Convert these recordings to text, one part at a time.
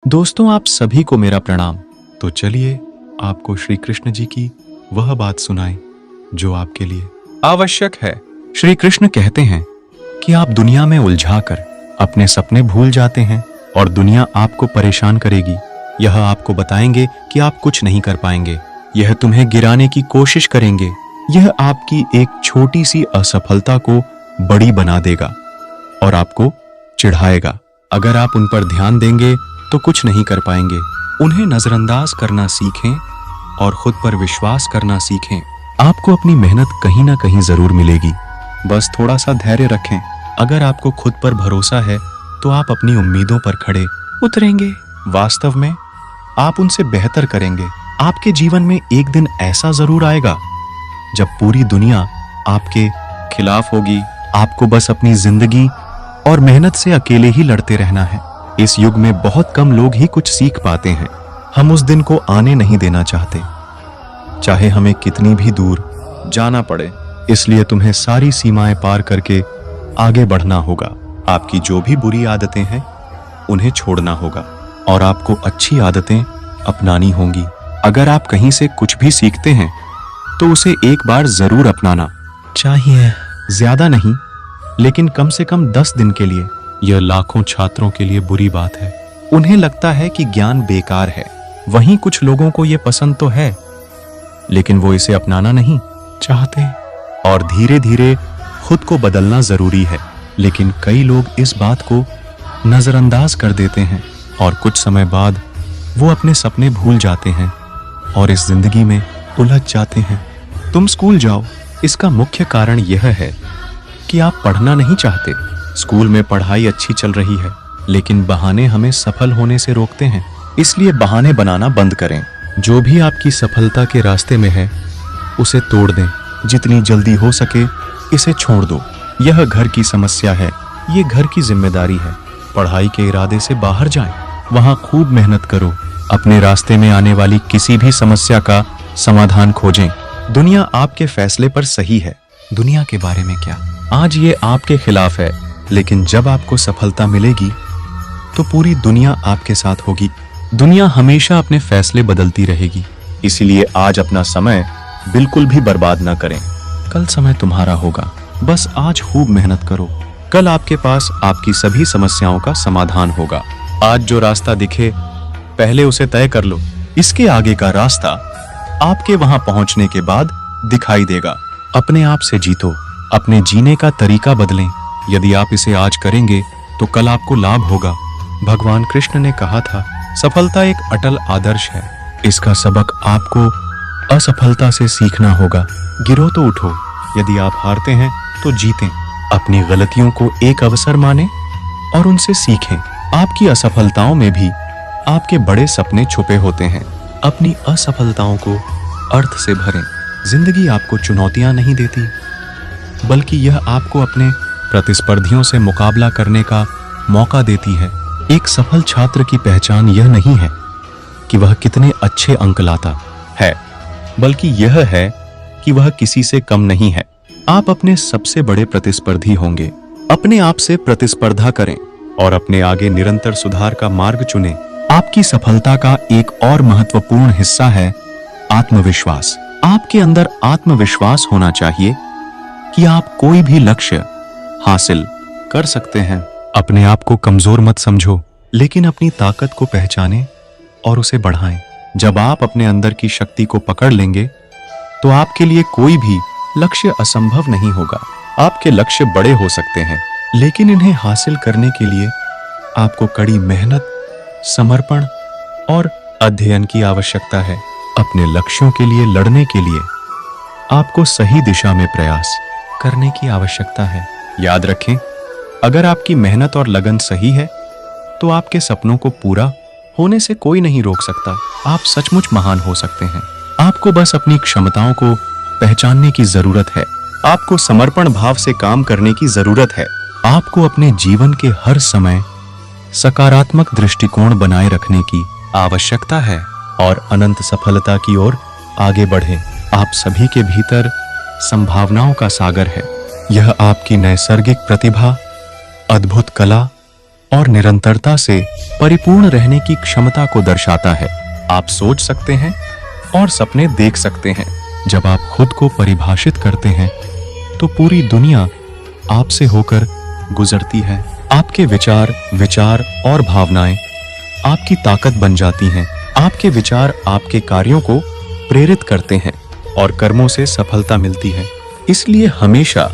दोस्तों, आप सभी को मेरा प्रणाम। तो चलिए आपको श्री कृष्ण जी की वह बात सुनाएं जो आपके लिए आवश्यक है। श्री कृष्ण कहते हैं कि आप दुनिया में उलझाकर अपने सपने भूल जाते हैं और दुनिया आपको परेशान करेगी। यह आपको बताएंगे कि आप कुछ नहीं कर पाएंगे। यह तुम्हें गिराने की कोशिश करेंगे। यह आपकी एक छोटी सी असफलता को बड़ी बना देगा और आपको चिढ़ाएगा। अगर आप उन पर ध्यान देंगे तो कुछ नहीं कर पाएंगे। उन्हें नजरअंदाज करना सीखें और खुद पर विश्वास करना सीखें। आपको अपनी मेहनत कहीं ना कहीं जरूर मिलेगी। बस थोड़ा सा धैर्य रखें। अगर आपको खुद पर भरोसा है तो आप अपनी उम्मीदों पर खड़े उतरेंगे। वास्तव में आप उनसे बेहतर करेंगे। आपके जीवन में एक दिन ऐसा जरूर आएगा जब पूरी दुनिया आपके खिलाफ होगी। आपको बस अपनी जिंदगी और मेहनत से अकेले ही लड़ते रहना है। इस युग में बहुत कम लोग ही कुछ सीख पाते हैं। हम उस दिन को आने नहीं देना चाहते, चाहे हमें कितनी भी दूर जाना पड़े। इसलिए तुम्हें सारी सीमाएं पार करके आगे बढ़ना होगा। आपकी जो भी बुरी आदतें हैं उन्हें छोड़ना होगा और आपको अच्छी आदतें अपनानी होंगी। अगर आप कहीं से कुछ भी सीखते हैं तो उसे एक बार जरूर अपनाना चाहिए। ज्यादा नहीं, लेकिन कम से कम 10 दिन के लिए। यह लाखों छात्रों के लिए बुरी बात है। उन्हें लगता है कि ज्ञान बेकार है। वहीं कुछ लोगों को यह पसंद तो है, लेकिन वो इसे अपनाना नहीं चाहते। और धीरे धीरे खुद को बदलना जरूरी है, लेकिन कई लोग इस बात को नजरअंदाज कर देते हैं और कुछ समय बाद वो अपने सपने भूल जाते हैं और इस जिंदगी में उलझ जाते हैं। तुम स्कूल जाओ, इसका मुख्य कारण यह है कि आप पढ़ना नहीं चाहते। स्कूल में पढ़ाई अच्छी चल रही है, लेकिन बहाने हमें सफल होने से रोकते हैं। इसलिए बहाने बनाना बंद करें। जो भी आपकी सफलता के रास्ते में है उसे तोड़ दें। जितनी जल्दी हो सके इसे छोड़ दो। यह घर की समस्या है, ये घर की जिम्मेदारी है। पढ़ाई के इरादे से बाहर जाएं, वहां खूब मेहनत करो। अपने रास्ते में आने वाली किसी भी समस्या का समाधान खोजें। दुनिया आपके फैसले पर सही है। दुनिया के बारे में क्या? आज ये आपके खिलाफ है, लेकिन जब आपको सफलता मिलेगी तो पूरी दुनिया आपके साथ होगी। दुनिया हमेशा अपने फैसले बदलती रहेगी। इसीलिए आज अपना समय बिल्कुल भी बर्बाद ना करें। कल समय तुम्हारा होगा। बस आज खूब मेहनत करो। कल आपके पास आपकी सभी समस्याओं का समाधान होगा। आज जो रास्ता दिखे पहले उसे तय कर लो। इसके आगे का रास्ता आपके वहां पहुंचने के बाद दिखाई देगा। अपने आप से जीतो। अपने जीने का तरीका बदलें। यदि आप इसे आज करेंगे तो कल आपको लाभ होगा। भगवान कृष्ण ने कहा था, सफलता एक अटल आदर्श है। इसका सबक आपको असफलता से सीखना होगा। गिरो तो उठो। यदि आप हारते हैं तो जीतें। अपनी गलतियों को एक अवसर मानें और उनसे सीखें। आपकी असफलताओं में भी आपके बड़े सपने छुपे होते हैं। अपनी असफलताओं को अर्थ से भरें। जिंदगी आपको चुनौतियां नहीं देती, बल्कि यह आपको अपने प्रतिस्पर्धियों से मुकाबला करने का मौका देती है। एक सफल छात्र की पहचान यह नहीं है कि वह कितने अच्छे अंक लाता है, बल्कि यह है कि वह किसी से कम नहीं है। आप अपने सबसे बड़े प्रतिस्पर्धी होंगे। अपने आप से प्रतिस्पर्धा करें और अपने आगे निरंतर सुधार का मार्ग चुनें। आपकी सफलता का एक और महत्वपूर्ण हिस्सा है आत्मविश्वास। आपके अंदर आत्मविश्वास होना चाहिए कि आप कोई भी लक्ष्य हासिल कर सकते हैं। अपने आप को कमजोर मत समझो, लेकिन अपनी ताकत को पहचानें और उसे बढ़ाएं। जब आप अपने अंदर की शक्ति को पकड़ लेंगे तो आपके लिए कोई भी लक्ष्य असंभव नहीं होगा। आपके लक्ष्य बड़े हो सकते हैं, लेकिन इन्हें हासिल करने के लिए आपको कड़ी मेहनत, समर्पण और अध्ययन की आवश्यकता है। अपने लक्ष्यों के लिए लड़ने के लिए आपको सही दिशा में प्रयास करने की आवश्यकता है। याद रखें, अगर आपकी मेहनत और लगन सही है तो आपके सपनों को पूरा होने से कोई नहीं रोक सकता। आप सचमुच महान हो सकते हैं। आपको बस अपनी क्षमताओं को पहचानने की जरूरत है। आपको समर्पण भाव से काम करने की जरूरत है। आपको अपने जीवन के हर समय सकारात्मक दृष्टिकोण बनाए रखने की आवश्यकता है और अनंत सफलता की ओर आगे बढ़े। आप सभी के भीतर संभावनाओं का सागर है। यह आपकी नैसर्गिक प्रतिभा, अद्भुत कला और निरंतरता से परिपूर्ण रहने की क्षमता को दर्शाता है। आप सोच सकते हैं और सपने देख सकते हैं। जब आप खुद को परिभाषित करते हैं तो पूरी दुनिया आपसे होकर गुजरती है। आपके विचार और भावनाएं आपकी ताकत बन जाती हैं। आपके विचार आपके कार्यों को प्रेरित करते हैं और कर्मों से सफलता मिलती है। इसलिए हमेशा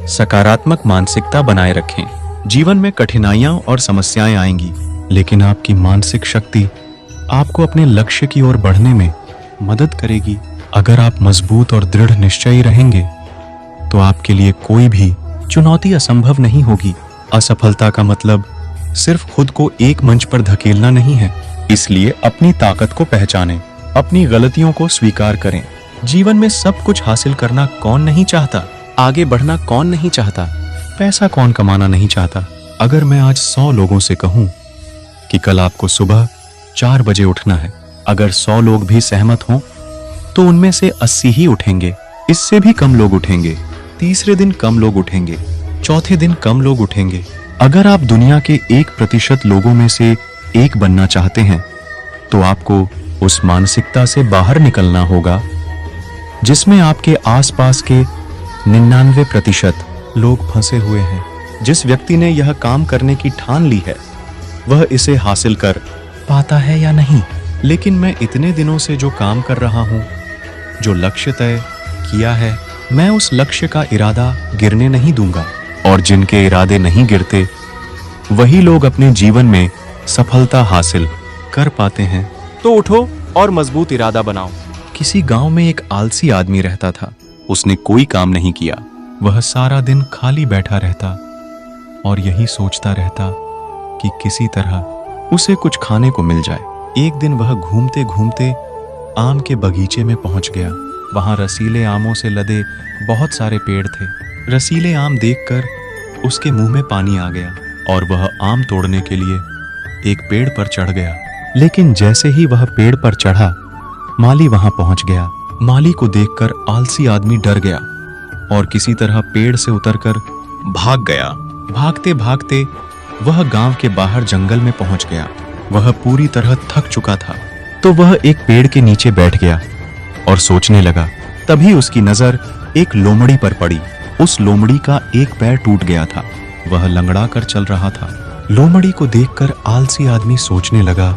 सकारात्मक मानसिकता बनाए रखें। जीवन में कठिनाइयां और समस्याएं आएंगी, लेकिन आपकी मानसिक शक्ति आपको अपने लक्ष्य की ओर बढ़ने में मदद करेगी। अगर आप मजबूत और दृढ़ निश्चयी रहेंगे तो आपके लिए कोई भी चुनौती असंभव नहीं होगी। असफलता का मतलब सिर्फ खुद को एक मंच पर धकेलना नहीं है। इसलिए अपनी ताकत को पहचानें, अपनी गलतियों को स्वीकार करें। जीवन में सब कुछ हासिल करना कौन नहीं चाहता? आगे बढ़ना कौन नहीं चाहता? पैसा कौन कमाना नहीं चाहता? अगर मैं आज 100 लोगों से कहूं कि कल आपको सुबह 4 बजे उठना है, अगर 100 लोग भी सहमत हों तो उनमें से 80 ही उठेंगे। इससे भी कम लोग उठेंगे। तीसरे दिन कम लोग उठेंगे, चौथे दिन कम लोग उठेंगे। अगर आप दुनिया के 1% लोगों में से एक बनना चाहते हैं तो आपको उस मानसिकता से बाहर निकलना होगा जिसमें आपके आसपास के 99% लोग फंसे हुए हैं। जिस व्यक्ति ने यह काम करने की ठान ली है वह इसे हासिल कर पाता है या नहीं। लेकिन मैं इतने दिनों से जो काम कर रहा हूं, जो लक्ष्य तय किया है, मैं उस लक्ष्य का इरादा गिरने नहीं दूंगा। और जिनके इरादे नहीं गिरते वही लोग अपने जीवन में सफलता हासिल कर पाते हैं। तो उठो और मजबूत इरादा बनाओ। किसी गांव में एक आलसी आदमी रहता था। उसने कोई काम नहीं किया। वह सारा दिन खाली बैठा रहता और यही सोचता रहता कि किसी तरह उसे कुछ खाने को मिल जाए। एक दिन वह घूमते घूमते आम के बगीचे में पहुंच गया। वहां रसीले आमों से लदे बहुत सारे पेड़ थे। रसीले आम देखकर उसके मुंह में पानी आ गया और वह आम तोड़ने के लिए एक पेड़ पर चढ़ गया। लेकिन जैसे ही वह पेड़ पर चढ़ा, माली वहां पहुंच गया। माली को देखकर आलसी आदमी डर गया और किसी तरह पेड़ से उतरकर भाग गया। भागते भागते वह गांव के बाहर जंगल में पहुंच गया। वह पूरी तरह थक चुका था, तो वह एक पेड़ के नीचे बैठ गया और सोचने लगा। तभी उसकी नजर एक लोमड़ी पर पड़ी। उस लोमड़ी का एक पैर टूट गया था। वह लंगड़ा कर चल रहा था। लोमड़ी को देखकर आलसी आदमी सोचने लगा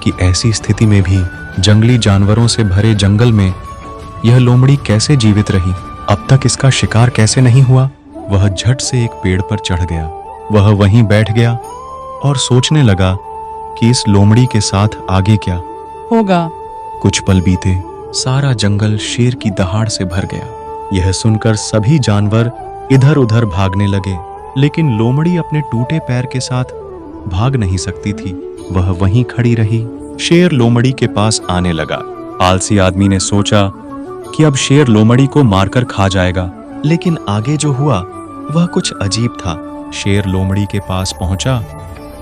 कि ऐसी स्थिति में भी जंगली जानवरों से भरे जंगल में यह लोमड़ी कैसे जीवित रही? अब तक इसका शिकार कैसे नहीं हुआ? वह झट से एक पेड़ पर चढ़ गया। वह वहीं बैठ गया और सोचने लगा कि इस लोमड़ी के साथ आगे क्या होगा। कुछ पल बीते। सारा जंगल शेर की दहाड़ से भर गया। यह सुनकर सभी जानवर इधर उधर भागने लगे, लेकिन लोमड़ी अपने टूटे पैर के साथ भाग नहीं सकती थी। वह वहीं खड़ी रही। शेर लोमड़ी के पास आने लगा। आलसी आदमी ने सोचा कि अब शेर लोमड़ी को मारकर खा जाएगा, लेकिन आगे जो हुआ वह कुछ अजीब था। शेर लोमड़ी के पास पहुंचा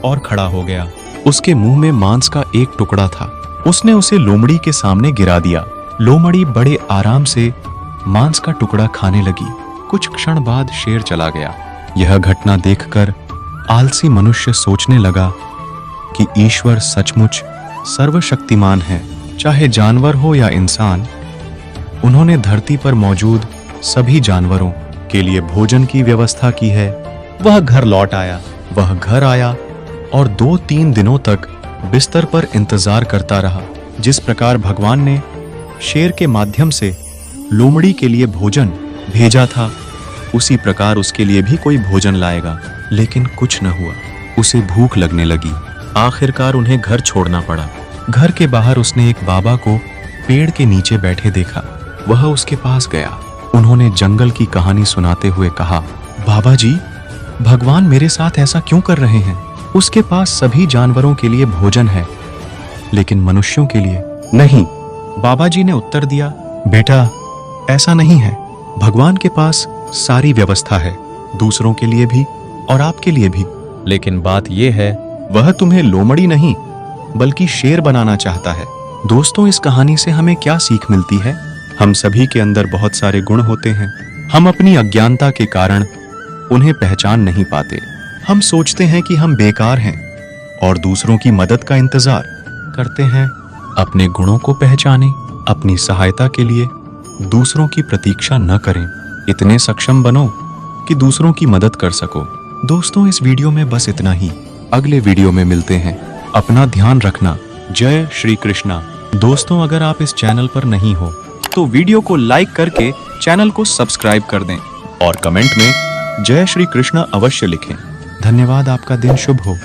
और खड़ा हो गया। उसके मुंह में मांस का एक टुकड़ा था। उसने उसे लोमड़ी के सामने गिरा दिया। लोमड़ी बड़े आराम से मांस का टुकड़ा खाने लगी। कुछ क्षण बाद शेर चला गया। यह घटना देखकर आलसी मनुष्य सोचने लगा कि ईश्वर सचमुच सर्वशक्तिमान है। चाहे जानवर हो या इंसान, उन्होंने धरती पर मौजूद सभी जानवरों के लिए भोजन की व्यवस्था की है। वह घर लौट आया। वह घर आया और 2-3 दिनों तक बिस्तर पर इंतजार करता रहा। जिस प्रकार भगवान ने शेर के माध्यम से लोमड़ी के लिए भोजन भेजा था, उसी प्रकार उसके लिए भी कोई भोजन लाएगा। लेकिन कुछ न हुआ। उसे भूख लगने लगी। आखिरकार उन्हें घर छोड़ना पड़ा। घर के बाहर उसने एक बाबा को पेड़ के नीचे बैठे देखा। वह उसके पास गया। उन्होंने जंगल की कहानी सुनाते हुए कहा, बाबा जी, भगवान मेरे साथ ऐसा क्यों कर रहे हैं? उसके पास सभी जानवरों के लिए भोजन है, लेकिन मनुष्यों के लिए नहीं। बाबा जी ने उत्तर दिया, बेटा, ऐसा नहीं है। भगवान के पास सारी व्यवस्था है, दूसरों के लिए भी और आपके लिए भी। लेकिन बात यह है, वह तुम्हें लोमड़ी नहीं बल्कि शेर बनाना चाहता है। दोस्तों, इस कहानी से हमें क्या सीख मिलती है? हम सभी के अंदर बहुत सारे गुण होते हैं। हम अपनी अज्ञानता के कारण उन्हें पहचान नहीं पाते। हम सोचते हैं कि हम बेकार हैं और दूसरों की मदद का इंतजार करते हैं। अपने गुणों को पहचानें, अपनी सहायता के लिए दूसरों की प्रतीक्षा न करें। इतने सक्षम बनो कि दूसरों की मदद कर सको। दोस्तों, इस वीडियो में बस इतना ही। अगले वीडियो में मिलते हैं। अपना ध्यान रखना। जय श्री कृष्णा। दोस्तों, अगर आप इस चैनल पर नहीं हो तो वीडियो को लाइक करके चैनल को सब्सक्राइब कर दें और कमेंट में जय श्री कृष्णा अवश्य लिखें। धन्यवाद। आपका दिन शुभ हो।